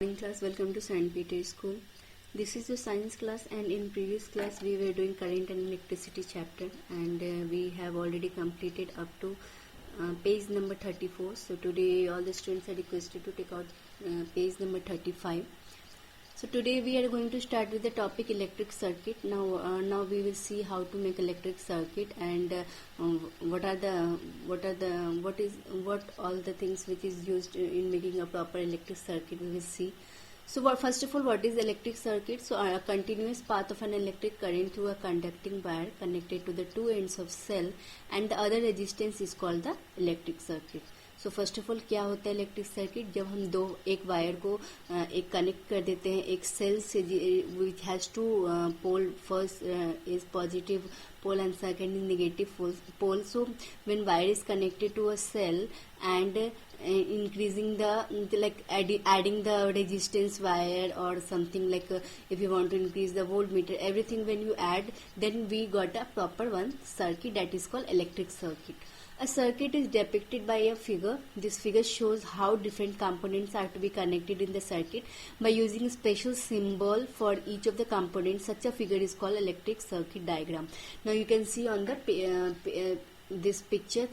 Morning class, welcome to St. Peter's School. This is the science class, and in previous class we were doing current and electricity chapter, and we have already completed up to page number 34. So today all the students are requested to take out page number 35. So today we are going to start with the topic electric circuit. Now we will see how to make electric circuit and what all the things which is used in making a proper electric circuit. We will see. So first of all, what is electric circuit? So a continuous path of an electric current through a conducting wire connected to the two ends of cell, and the other resistance is called the electric circuit. So first of all क्या होता है electric circuit? जब हम एक wire को एक connect कर देते हैं एक सेल से which has two pole, first is positive pole and second is negative pole. So when wire is connected to a cell and increasing adding the resistance wire or something like if you want to increase the voltmeter, everything when you add, then we got a proper one circuit that is called electric circuit. A circuit is depicted by a figure. This figure shows how different components are to be connected in the circuit by using a special symbol for each of the components. Such a figure is called electric circuit diagram. Now you can see on the this picture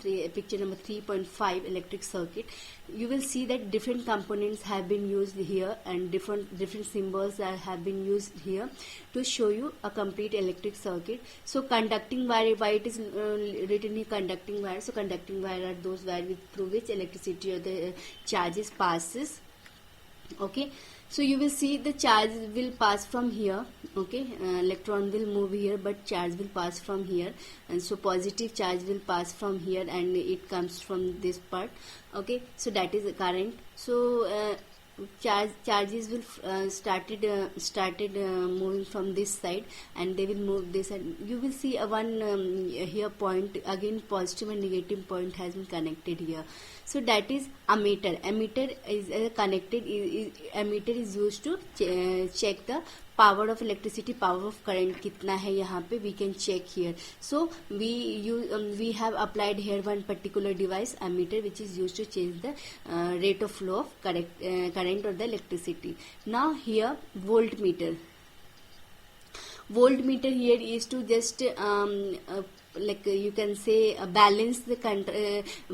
number 3.5 electric circuit, you will see that different components have been used here and different symbols have been used here to show you a complete electric circuit. So conducting wire, why it is written here conducting wire? So conducting wire are those wires through which electricity or the charges passes. Okay, so you will see the charge will pass from here. Okay, electron will move here, but charge will pass from here, and so positive charge will pass from here and it comes from this part. Okay, so that is the current. So charges will started moving from this side, and they will move this, and you will see one here point again, positive and negative point has been connected here. So that is ammeter. Ammeter is ammeter is used to check the power of electricity, power of current कितना है यहाँ पे we can check here. So we have applied here one particular device, ammeter, which is used to change the rate of flow of current or the electricity. Now here voltmeter. Voltmeter here is to just like you can say balance the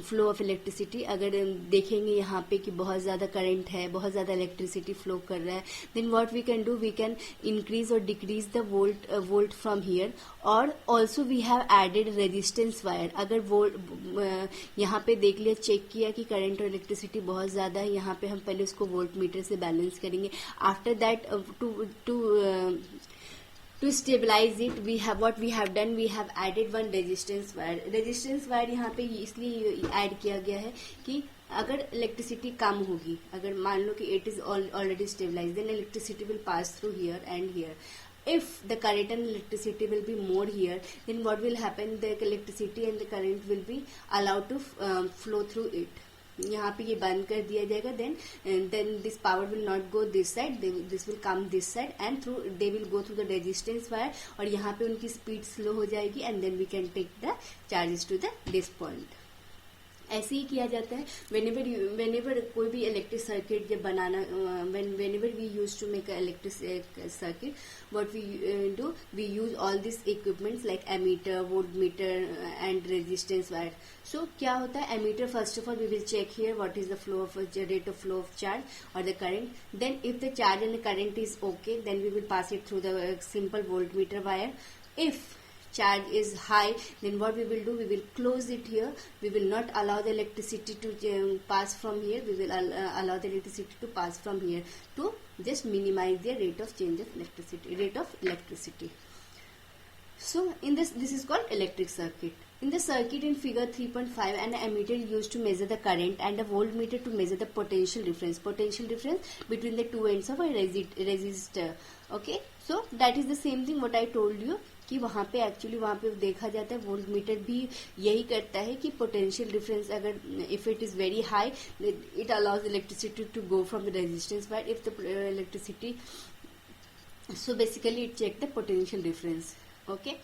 flow of electricity. अगर देखेंगे यहाँ पे कि बहुत ज़्यादा current है, बहुत ज़्यादा इलेक्ट्रिसिटी फ्लो कर रहा है, then what we can do, we can increase or decrease the volt from here. और also we have added resistance wire. अगर यहाँ पे देख लिया, चेक किया कि करंट और इलेक्ट्रिसिटी बहुत ज़्यादा है, यहाँ पे हम पहले उसको वोल्ट मीटर से बैलेंस करेंगे. After that to stabilize it, we have done, we have added one resistance wire. Resistance wire यहाँ पे इसलिए ऐड किया गया है कि अगर इलेक्ट्रिसिटी कम होगी, अगर मान लो कि it is already stabilized, then electricity will pass through here and here. If the current and electricity will be more here, then what will happen, the electricity and the current will be allowed to flow through it. यहाँ पे ये बंद कर दिया जाएगा, then this power will not go this side, this will come this side, and they will go through the resistance wire, और यहाँ पे उनकी speed slow हो जाएगी, and then we can take the charges to this point. ऐसे ही किया जाता है whenever कोई भी इलेक्ट्रिक सर्किट जब बनाना, whenever we used to make an electric circuit, what we do, we use all these equipments like ammeter, voltmeter and resistance wire. So क्या होता है, ammeter, first of all we will check here what is the flow of rate of flow of charge or the current. Then if the charge and the current is okay, then we will pass it through the simple voltmeter wire. If charge is high, then what we will do, we will close it here. We will not allow the electricity to pass from here. We will allow the electricity to pass from here to just minimize the rate of change of electricity. So in this is called electric circuit. In the circuit in figure 3.5, an ammeter used to measure the current and a voltmeter to measure the potential difference between the two ends of a resistor. Okay, so that is the same thing what I told you कि वहाँ पे actually वहाँ पे देखा जाता है, volt meter भी यही करता है कि पोटेंशियल डिफरेंस अगर if it is very high, it allows electricity to go from the resistance wire. If the electricity, so basically it check the potential difference. Okay,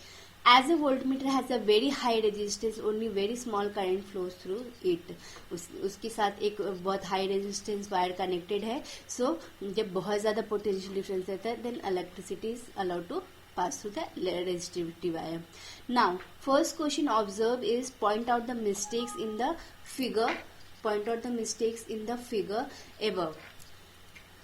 as a voltmeter has a very high resistance, only very small current flows through it. उसके साथ एक बहुत high resistance wire connected है. So जब बहुत ज़्यादा potential difference रहता है, then electricity is allowed to pass through the resistivity wire. Now first question observe is point out the mistakes in the figure. Point out the mistakes in the figure above.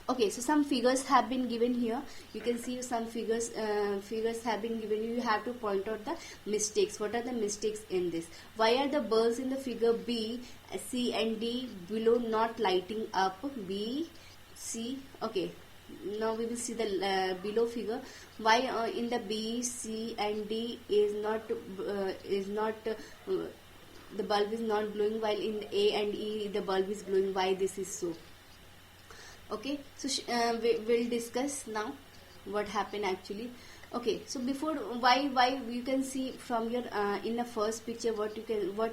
Okay, so some figures have been given here. You can see some figures have been given you. You have to point out the mistakes. What are the mistakes in this? Why are the bulbs in the figure B, C and D below not lighting up? B, C. Okay, now we will see the below figure. Why in the B, C and D is not the bulb is not glowing, while in A and E the bulb is glowing? Why this is so? Okay, so we will discuss now what happened actually. Okay, so before why you can see from your in the first picture what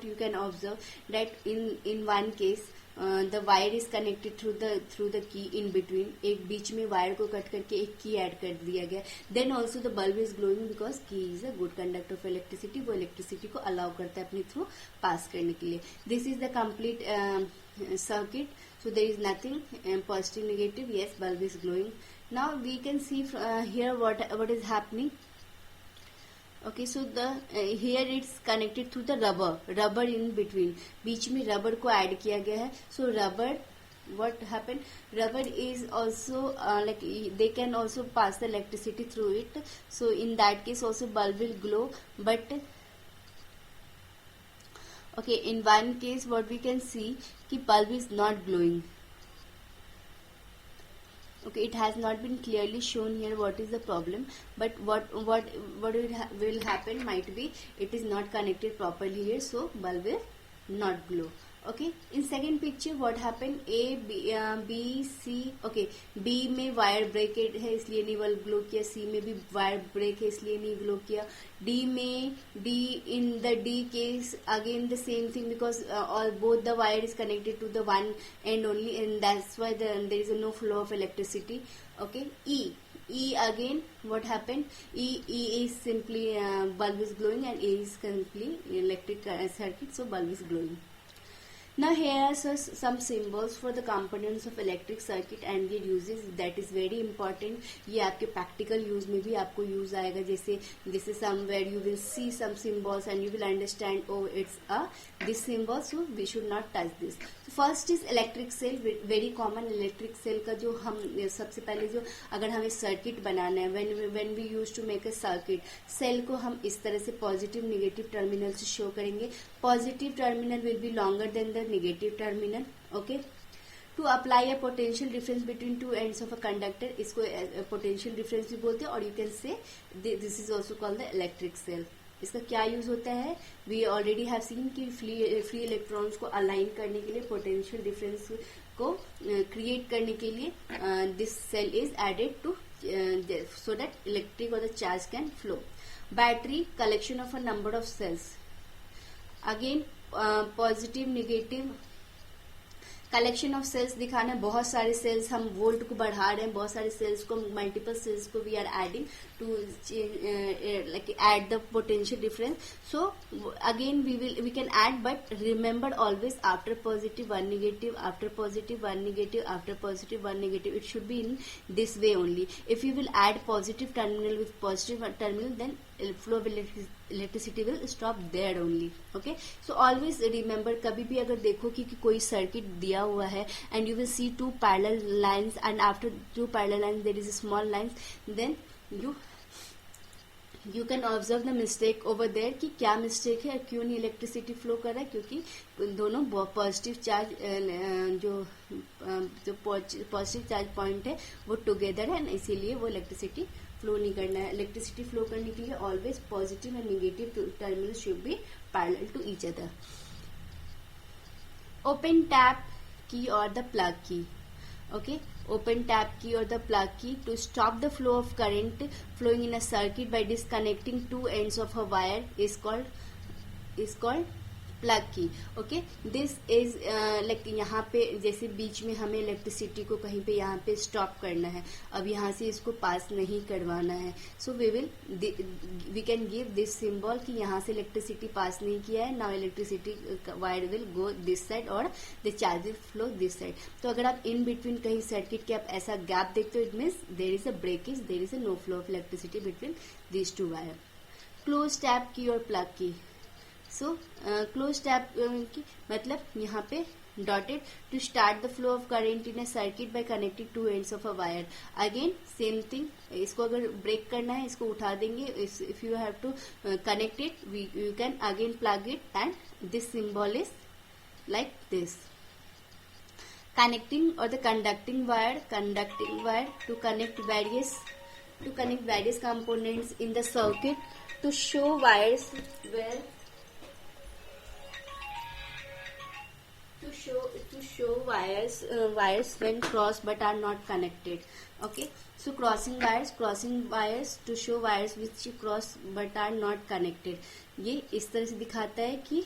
you can observe that in one case the wire is connected through the key in between. एक बीच में wire को cut करके एक की add कर दिया गया. Then also the bulb is glowing because key is a good conductor of electricity. वो इलेक्ट्रिसिटी को अलाउ करता है अपने थ्रू पास करने के लिए. This is the complete circuit. So there is nothing positive, negative. Yes, bulb is glowing. Now we can see here what is happening. Okay, so the here it's connected through the rubber in between. बीच में rubber को add किया गया है. So rubber, what happened? Rubber is also like they can also pass the electricity through it. So in that case also bulb will glow. But okay, in one case what we can see कि bulb is not glowing. Okay, it has not been clearly shown here what is the problem, but what will happen might be it is not connected properly here, so bulb will not glow. Okay, in second picture what happened? A, B, C. Okay, B में wire ब्रेकेड है इसलिए नहीं bulb glow किया. C में भी wire break है इसलिए नहीं ग्लो किया. D में in the D case again the same thing because all both the wire is connected to the one end only, and that's why there is no flow of electricity. Okay, E again what happened? E is simply bulb is glowing, and A is simply electric circuit, so bulb is glowing. Now here are some symbols for the components of electric circuit and their uses. That is very important. ये आपके practical use में भी आपको use आएगा. जैसे this is somewhere you will see some symbols and you will understand, oh it's this symbol, so we should not touch this. So first is electric cell. Very common electric cell का जो हम सबसे पहले जो अगर हमें circuit बनाना है, when we used to make a circuit, cell को हम इस तरह से positive negative terminal से show करेंगे. Positive terminal will be longer than the negative terminal. Okay, to apply a potential difference between two ends of a conductor, इसको potential difference भी बोलते हैं, और you can say this is also called the electric cell. इसका क्या use होता है? We already have seen कि free electrons को align करने के लिए, potential difference को create करने के लिए this cell is added to so that electric or the charge can flow. Battery, collection of a number of cells. Again positive negative collection of cells दिखाना. बहुत सारे सेल्स हम वोल्ट को बढ़ा रहे हैं, बहुत सारे सेल्स को मल्टीपल सेल्स को we are adding to like add the potential difference. So again we can add, but remember always after positive one negative, after positive one negative, after positive one negative. It should be in this way only. If you will add positive terminal with positive terminal, then flow of electricity will stop there only. Okay, so always remember, कभी भी अगर देखो कि कोई circuit दिया हुआ है and you will see two parallel lines and after two parallel lines there is a small lines, then you can observe the mistake over there कि क्या mistake है, क्यों नहीं electricity flow कर रहा है, क्योंकि दोनों positive charge जो positive charge point है वो together है, and इसीलिए वो electricity फ्लो नहीं करना है. इलेक्ट्रिसिटी फ्लो करने के लिए always positive and negative terminal should be parallel to each other. Open tap key और the plug key. Okay, open tap key or the plug key to stop the flow of current flowing in a circuit by disconnecting two ends of a wire is called plug key. Okay, this is like यहाँ पे जैसे बीच में हमें electricity को कहीं पे यहाँ पे स्टॉप करना है, अब यहाँ से इसको पास नहीं करवाना है, so we can give this symbol कि यहाँ से इलेक्ट्रिसिटी पास नहीं किया है, now electricity wire will go this side और the charge will flow this side. तो अगर आप इन बिटवीन कहीं सर्किट के आप ऐसा गैप देखते हो, it means there is a breakage, there is a no flow of electricity between this two wire. Close tap key और प्लग की। सो क्लोज टैप की मतलब यहाँ पे dotted to start the flow of current in a circuit by connecting two ends of a wire. Again same thing, इसको अगर break करना है इसको उठा देंगे, if you have to connect it you can again plug it and this symbol is like this. Connecting or the conducting wire to connect various components in the circuit to show wires where to show wires when crossed but are not connected. Okay, so crossing wires to show wires which cross but are not connected. ये इस तरह से दिखाता है कि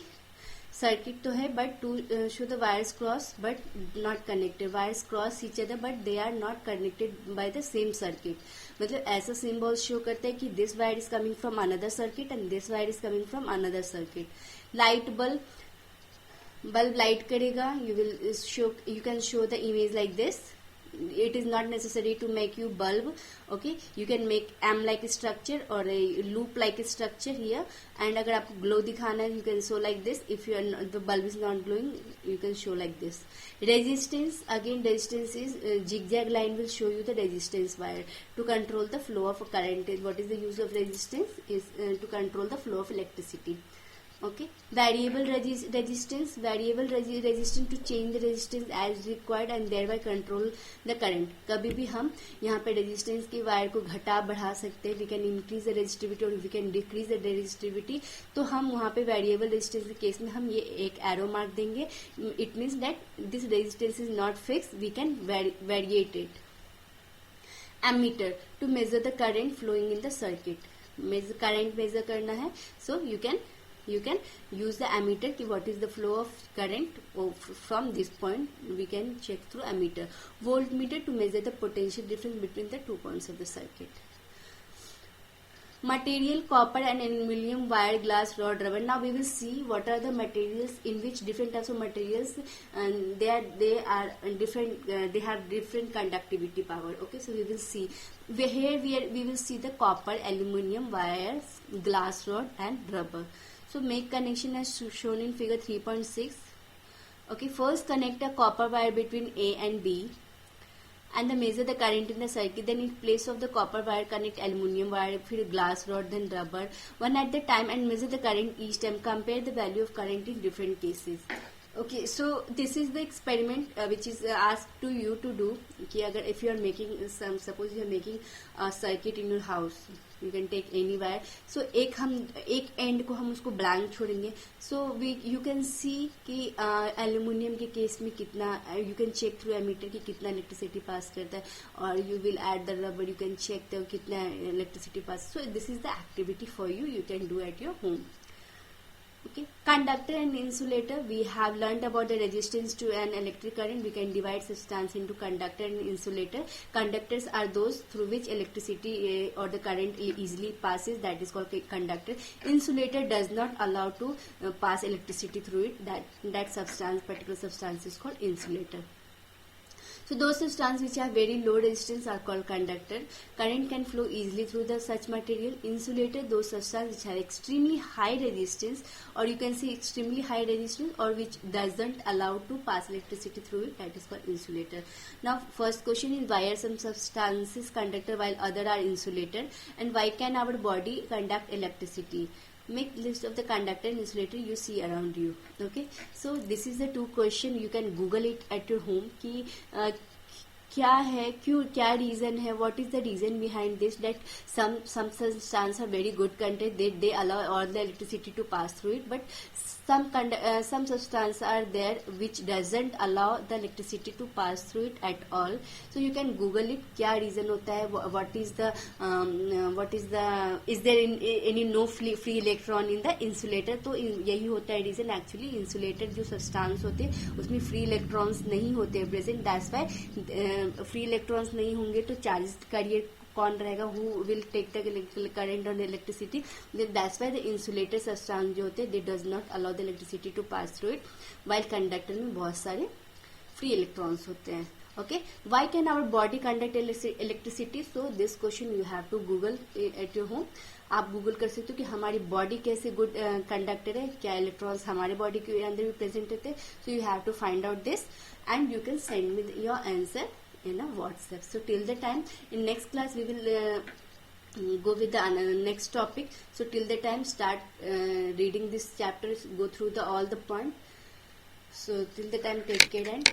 circuit तो है but to show the wires cross but not connected, wires cross each other but they are not connected by the same circuit. मतलब ऐसा सिंबल शो करता है कि this wire is coming from another circuit and this wire is coming from another circuit. Light bulb light करेगा, you can show the image like this. It is not necessary to make you bulb. Okay, you can make M like structure or a loop like structure here, and अगर आपको glow दिखाना है you can show like this. If the bulb is not glowing you can show like this. Resistance, again resistance is zigzag line will show you the resistance wire to control the flow of current. What is the use of resistance? Is to control the flow of electricity. Okay, variable resistance to change the resistance as required and thereby control the current. कभी भी हम यहाँ पे resistance की wire को घटा बढ़ा सकते हैं, we can increase the resistivity और we can decrease the resistivity. तो हम वहाँ पे वेरिएबल रेजिस्टेंस के केस में हम ये एक एरो मार्क देंगे, it means that this resistance is not fixed, we can variate it. Ammeter to measure the current flowing in the circuit. Current measure करना है, so you can use the ammeter ki what is the flow of current from this point, we can check through ammeter. Voltmeter to measure the potential difference between the 2 points of the circuit. Material, copper and aluminum, wire, glass, rod, rubber. Now we will see what are the materials, in which different types of materials, and they are different, they have different conductivity power. Okay, so we will see here we will see the copper, aluminum, wires, glass, rod and rubber. So make connection as shown in figure 3.6. Okay, first connect a copper wire between A and B and then measure the current in the circuit. Then in place of the copper wire connect aluminum wire, फिर glass rod, then rubber, one at the time, and measure the current each time. Compare the value of current in different cases. Okay, so this is the experiment which is asked to you to do. कि अगर if you are making suppose you are making a circuit in your house, you can take any wire. So एक end को हम उसको blank छोड़ेंगे. So you can see कि aluminium के case में कितना, you can check through ammeter कि कितना electricity pass करता है, और you will add the rubber, you can check the कितना electricity pass. So this is the activity for you, you can do at your home. Okay, conductor and insulator. We have learned about the resistance to an electric current. We can divide substance into conductor and insulator. Conductors are those through which electricity or the current easily passes. That is called conductor. Insulator does not allow to pass electricity through it. That substance, particular substance, is called insulator. So those substances which have very low resistance are called conductor. Current can flow easily through such material. Insulator, those substances which have extremely high resistance, or you can say extremely high resistance, or which doesn't allow to pass electricity through it, that is called insulator. Now first question is, why are some substances conductor while other are insulator, and why can our body conduct electricity? Make list of the conductor and insulator you see around you. Okay, so this is the two question, you can google it at your home कि क्या है, क्यों, क्या reason है, what is the reason behind this, that some substances are very good conductor, they allow all the electricity to pass through it, but some substances are there which doesn't allow the electricity to pass through it at all. So you can google it, क्या reason होता है, what is the is there any no free electron in the insulator. तो यही होता है reason, actually insulator जो substance होते हैं उसमें free electrons नहीं होते present, that's why free electrons नहीं होंगे तो charge carrier कौन रहेगा, who will take the current or the electricity, that's why the insulator substance जो होते हैं they does not allow the electricity to pass through it, while conductor में बहुत सारे free electrons होते हैं. Okay, why can our body conduct electricity? So this question you have to google at your home. आप Google कर सकते हो कि हमारी बॉडी कैसे गुड कंडक्टर है, क्या इलेक्ट्रॉन्स हमारे बॉडी के अंदर भी प्रेजेंट होते हैं. So you have to find out this and you can send me your answer in a WhatsApp. So till the time, in next class we will go with the next topic. So till the time, start reading this chapter, go through all the point. So till the time, take care and